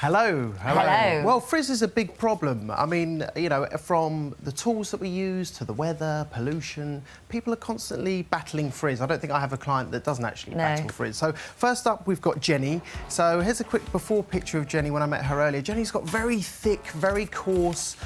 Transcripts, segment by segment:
Hello. Hello. Well, frizz is a big problem. I mean, you know, from the tools that we use to the weather, pollution, people are constantly battling frizz. I don't think I have a client that doesn't actually battle frizz. So first up, we've got Jenny. So here's a quick before picture of Jenny when I met her earlier. Jenny's got very thick, very coarse,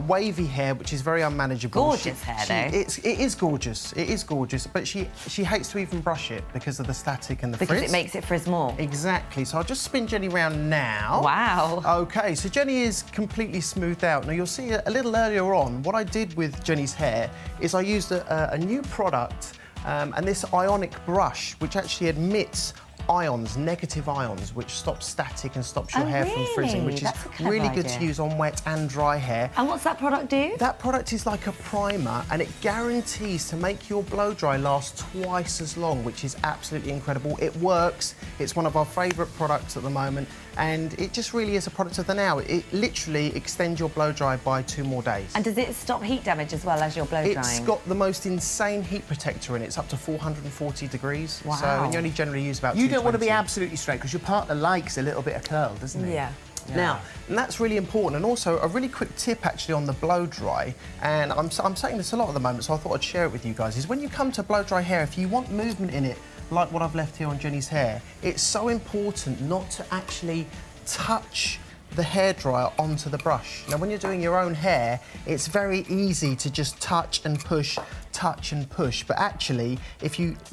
wavy hair, which is very unmanageable. Gorgeous hair, though. It is gorgeous. It is gorgeous. But she hates to even brush it because of the static and the frizz. Because it makes it frizz more. Exactly. So I'll just spin Jenny round now. Wow. OK, so Jenny is completely smoothed out. Now, you'll see a little earlier on, what I did with Jenny's hair is I used a new product and this ionic brush, which actually emits ions, negative ions, which stops static and stops your hair from frizzing, which is really good to use on wet and dry hair. And what's that product do? That product is like a primer, and it guarantees to make your blow dry last twice as long, which is absolutely incredible. It works. It's one of our favourite products at the moment, and it just really is a product of the now. It literally extends your blow dry by 2 more days. And does it stop heat damage as well as you're blow drying? It's got the most insane heat protector in it. It's up to 440 degrees. Wow. So, and you only generally use about You don't want to be absolutely straight because your partner likes a little bit of curl, doesn't he? Yeah. Now, and that's really important. And also, a really quick tip actually on the blow dry, and I'm saying this a lot at the moment, so I thought I'd share it with you guys, is when you come to blow dry hair, if you want movement in it, like what I've left here on Jenny's hair, it's so important not to actually touch the hairdryer onto the brush. Now, when you're doing your own hair, it's very easy to just touch and push, but actually, the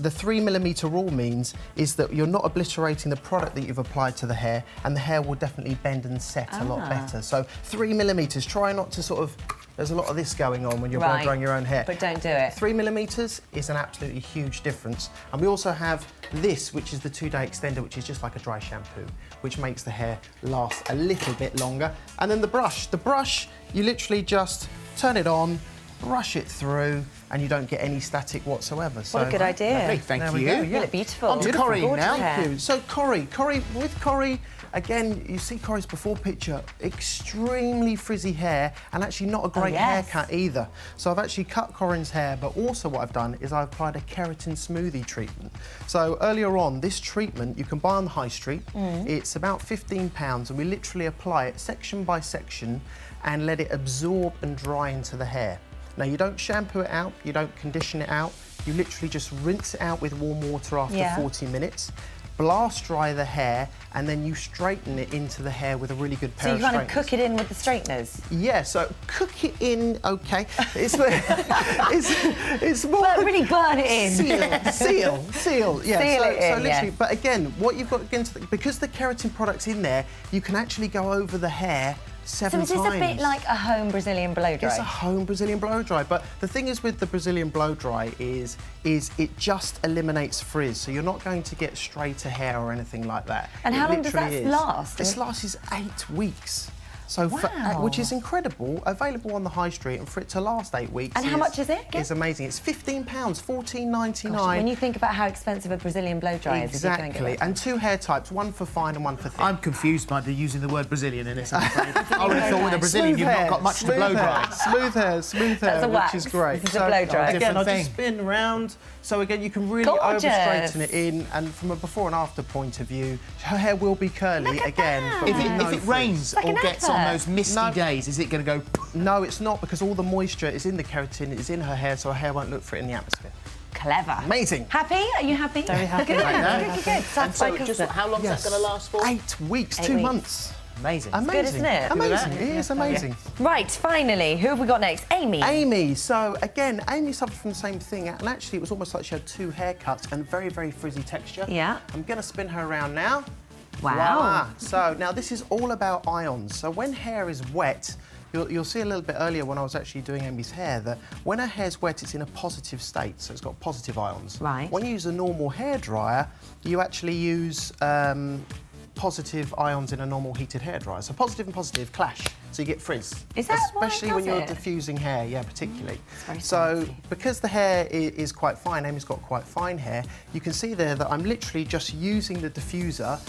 3mm rule means is that you're not obliterating the product that you've applied to the hair, and the hair will definitely bend and set a lot better. So 3mm, try not to sort of, there's a lot of this going on when you're blow drying your own hair. But don't do it. 3mm is an absolutely huge difference. And we also have this, which is the 2-day extender, which is just like a dry shampoo, which makes the hair last a little bit longer. And then the brush, you literally just turn it on, brush it through, and you don't get any static whatsoever. What a good idea. Lovely, thank you. You look beautiful. On to Corrie now. Thank you. So Corrie, again, you see Corrie's before picture, extremely frizzy hair and actually not a great haircut either. So I've actually cut Corrie's hair, but also what I've done is I've applied a keratin smoothie treatment. So earlier on, this treatment you can buy on the high street. It's about £15, and we literally apply it section by section and let it absorb and dry into the hair. Now, you don't shampoo it out, you don't condition it out, you literally just rinse it out with warm water after 40 minutes, blast dry the hair, and then you straighten it into the hair with a really good pair of straighteners. So you kind of cook it in with the straighteners? Yeah, so cook it in, OK. It's more... But really burn it in. Seal, yeah. Seal it in, literally, but again, what you've got against because the keratin product's in there, you can actually go over the hair 7 times. So is this a bit like a home Brazilian blow dry? It's a home Brazilian blow dry, but the thing is with the Brazilian blow dry is it just eliminates frizz, so you're not going to get straighter hair or anything like that. And how long does that last? This lasts 8 weeks. So, which is incredible, available on the high street, and for it to last 8 weeks. And how much is it? It's amazing. It's £15, $14.99. Gosh, when you think about how expensive a Brazilian blow dry is, exactly. And 2 hair types, one for fine and one for thick. I'm confused by using the word Brazilian in this. I'm afraid. I would have thought with a Brazilian you've not got much to blow dry. Smooth hair, which is great. This is a blow dry. Again, I'll just spin round. So again, you can really over-straighten it in, and from a before and after point of view, her hair will be curly again. But if it rains or gets on those misty days, is it going to go? No, it's not, because all the moisture is in the keratin, it's in her hair, so her hair won't look for it in the atmosphere. Clever. Amazing. Happy? Are you happy? Very happy. Good. And so, just how long is that going to last for? 8 weeks, 2 months. Amazing. It's good, isn't it? Amazing. It is amazing. Right, finally, who have we got next? Amy. Amy. So, again, Amy suffered from the same thing, and actually it was almost like she had 2 haircuts and very, very frizzy texture. Yeah. I'm going to spin her around now. Wow. Voila. So, now this is all about ions. So, when hair is wet, you'll see a little bit earlier when I was actually doing Amy's hair that when her hair's wet, it's in a positive state, so it's got positive ions. Right. When you use a normal hairdryer, you actually use positive ions in a normal heated hairdryer. So positive and positive clash, so you get frizz. Is that especially when you're diffusing hair, yeah, particularly. So because the hair is quite fine, Amy's got quite fine hair, you can see there that I'm literally just using the diffuser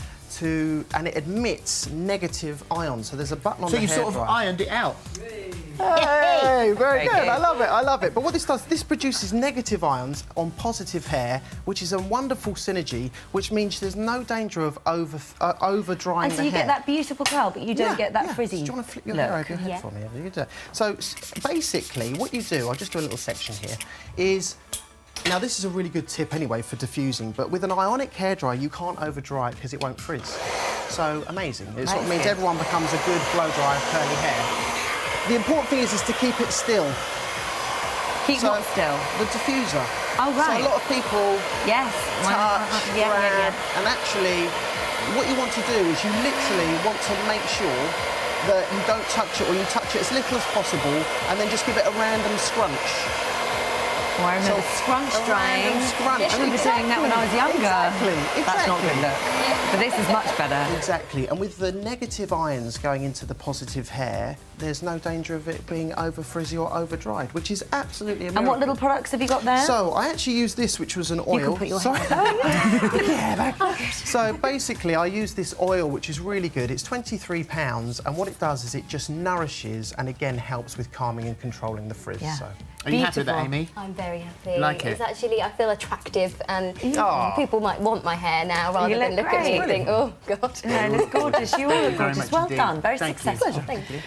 and it emits negative ions. So there's a button on the hairdryer. So you sort of ironed it out? Hey, very good. good. I love it. I love it. But what this does, this produces negative ions on positive hair, which is a wonderful synergy, which means there's no danger of over drying And so the you hair. get that beautiful curl, but you don't get that frizzy. Do you want to flip your look? hair over your head for me? You could do it. So basically, what you do, I'll just do a little section here, is. Now, this is a really good tip anyway for diffusing, but with an ionic hairdryer, you can't over-dry it because it won't frizz. So, amazing. It sort of means everyone becomes a good blow-dry of curly hair. The important thing is to keep it still. Keep what still? The diffuser. Oh, right. So a lot of people Yes. touch, Yeah. grab, and actually, what you want to do is you literally want to make sure that you don't touch it, or you touch it as little as possible, and then just give it a random scrunch. Oh, I remember scrunch drying. Scrunch. I remember doing that when I was younger. Exactly. That's not good look. But this is much better. Exactly. And with the negative ions going into the positive hair, there's no danger of it being over frizzy or over dried, which is absolutely amazing. And what little products have you got there? So I actually used this, which was an oil. You can put your Sorry. hair So basically, I use this oil, which is really good. It's £23, and what it does is it just nourishes and again helps with calming and controlling the frizz. Yeah. So. Are you happy with that, Beautiful. Amy? I'm very happy. Like it? It's actually, I feel attractive, and Aw. people might want my hair now rather You than look look at me great. and think, oh, God. No, it's gorgeous. You all look Very gorgeous. much Well indeed. done. Very Thank you. successful. Thank you.